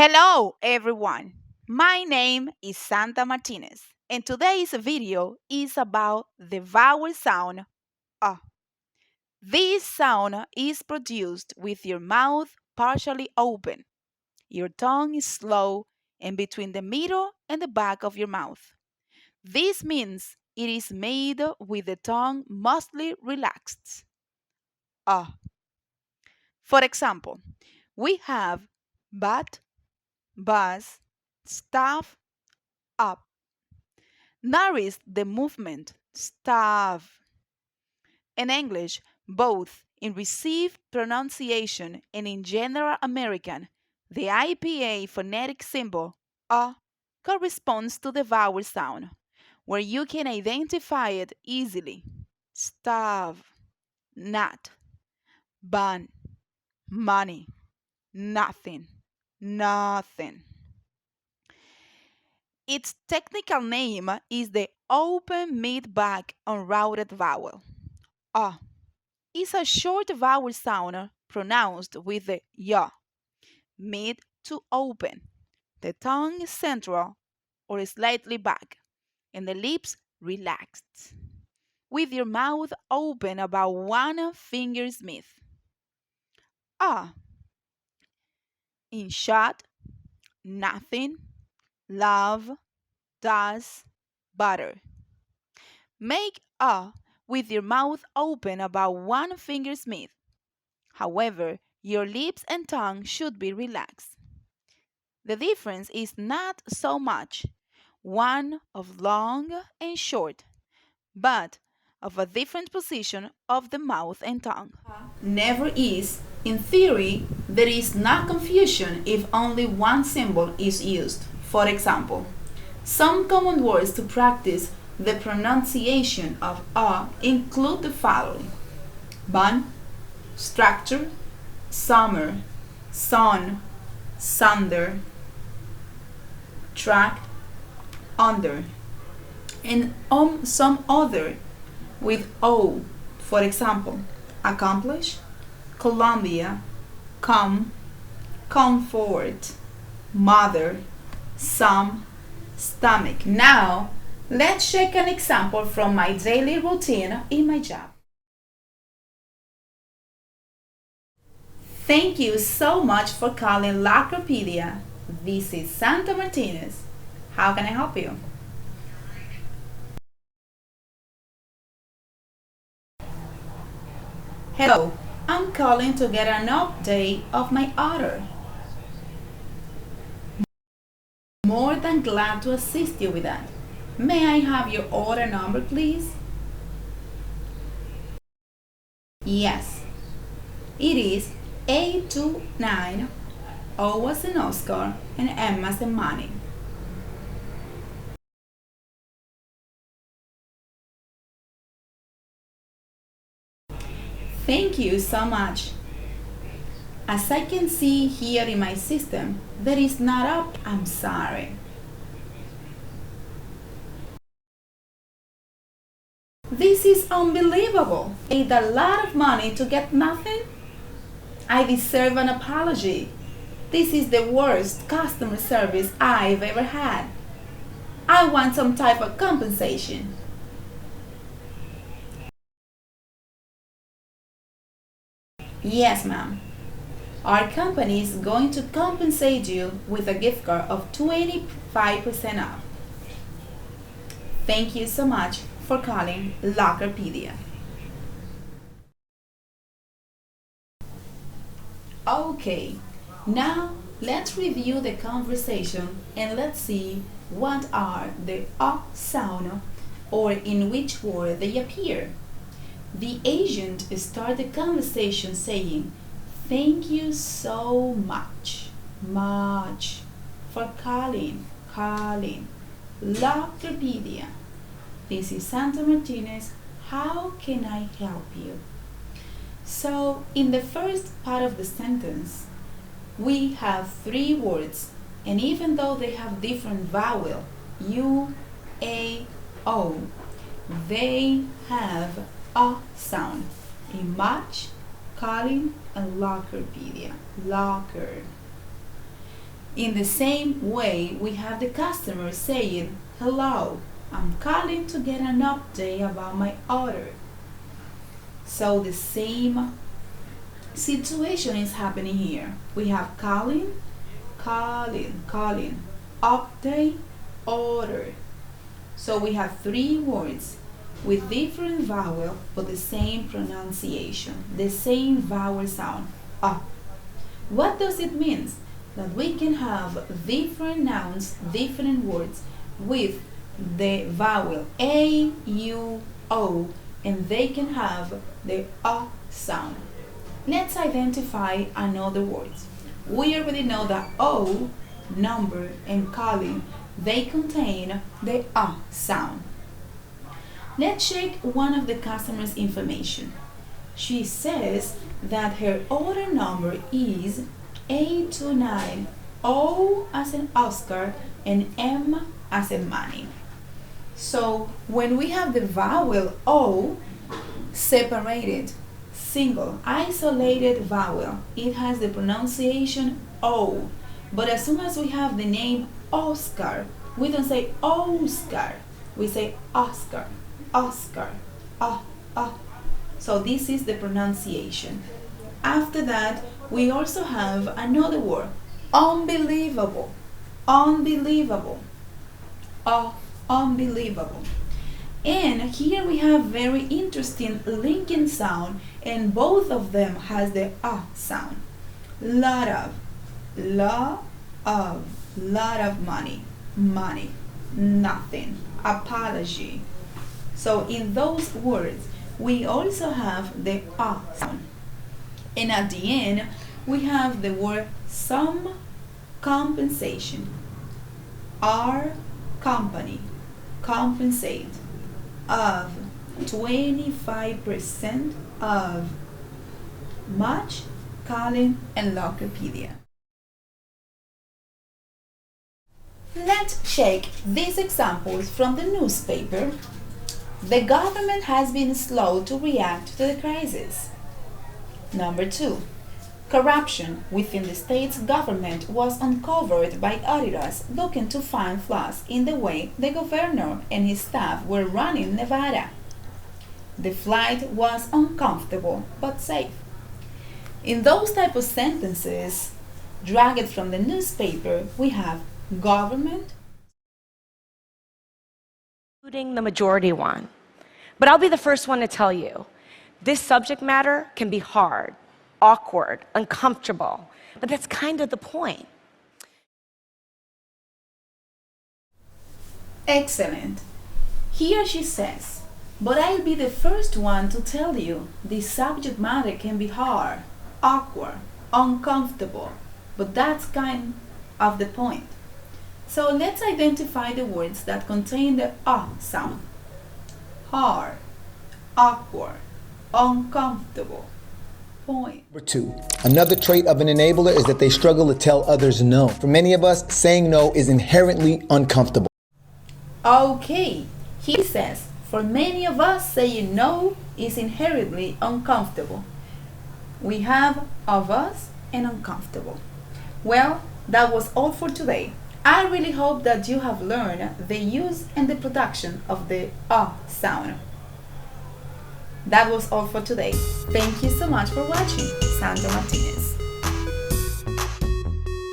Hello, everyone. My name is Santa Martinez, and today's video is about the vowel sound A. This sound is produced with your mouth partially open. Your tongue is slow and between the middle and the back of your mouth. This means it is made with the tongue mostly relaxed. A. For example, we have but, bus, staff, up. Notice the movement, staff. In English, both in received pronunciation and in general American, the IPA phonetic symbol A corresponds to the vowel sound, where you can identify it easily. Staff, not, bun, money, nothing, nothing. Its technical name is the open mid-back unrounded vowel. A is a short vowel sound pronounced with the ya, mid to open. The tongue is central or slightly back, and the lips relaxed, with your mouth open about 1 finger's width. A. In short, nothing, love, does, butter. Make A with your mouth open about 1 finger's width. However, your lips and tongue should be relaxed. The difference is not so much one of long and short, but of a different position of the mouth and tongue. Never is. In theory, there is no confusion if only one symbol is used. For example, some common words to practice the pronunciation of A include the following: bun, structure, summer, sun, sunder, track, under, and some other with O. For example, accomplish, Columbia, come, comfort, mother, some, stomach. Now, let's check an example from my daily routine in my job. Thank you so much for calling Lockerpedia. This is Santa Martinez. How can I help you? Hello, I'm calling to get an update of my order. More than glad to assist you with that. May I have your order number, please? Yes, it is 829, O as in Oscar and M as in money. Thank you so much. As I can see here in my system, there is not up. I'm sorry. This is unbelievable. Paid a lot of money to get nothing? I deserve an apology. This is the worst customer service I've ever had. I want some type of compensation. Yes, ma'am. Our company is going to compensate you with a gift card of 25% off. Thank you so much for calling Lockerpedia. Okay, now let's review the conversation and let's see what are the sound or in which word they appear. The agent started the conversation saying, "Thank you so much, for calling, Lockerpedia. This is Santa Martinez. How can I help you?" So, in the first part of the sentence, we have 3 words, and even though they have different vowel, U, A, O, they have a sound in much, calling, and Lockerpedia. Locker. In the same way, we have the customer saying, "Hello, I'm calling to get an update about my order." So the same situation is happening here. We have calling, calling, update, order. So we have three words with different vowel but the same pronunciation, the same vowel sound. What does it mean? That we can have different nouns, different words with the vowel A, U, O, and they can have the sound. Let's identify another words. We already know that O, number, and calling, they contain the sound. Let's check one of the customer's information. She says that her order number is 829, O as in Oscar and M as in money. So when we have the vowel O separated, single, isolated vowel, it has the pronunciation O. But as soon as we have the name Oscar, we don't say Oscar, we say Oscar, Oscar, So this is the pronunciation. After that, we also have another word, unbelievable, unbelievable, unbelievable. And here we have very interesting linking sound, and both of them has the sound. Lot of money, nothing, apology. So in those words, we also have the sound. And at the end, we have the word some compensation. Our company, compensate, of 25% of, much, Colin, and Lockerpedia. Let's check these examples from the newspaper. The government has been slow to react to the crisis. Number 2. Corruption within the state's government was uncovered by auditors looking to find flaws in the way the governor and his staff were running Nevada. The flight was uncomfortable but safe. In those type of sentences, dragged from the newspaper, we have government, including the majority one. But I'll be the first one to tell you, this subject matter can be hard, awkward, uncomfortable, but that's kind of the point. Excellent. Here she says, but I'll be the first one to tell you this subject matter can be hard, awkward, uncomfortable, but that's kind of the point. So let's identify the words that contain the sound. Hard, awkward, uncomfortable. Point. Number 2. Another trait of an enabler is that they struggle to tell others no. For many of us, saying no is inherently uncomfortable. Okay, he says, for many of us, saying no is inherently uncomfortable. We have of us and uncomfortable. Well, that was all for today. I really hope that you have learned the use and the production of the sound. That was all for today. Thank you so much for watching. Sandra Martinez.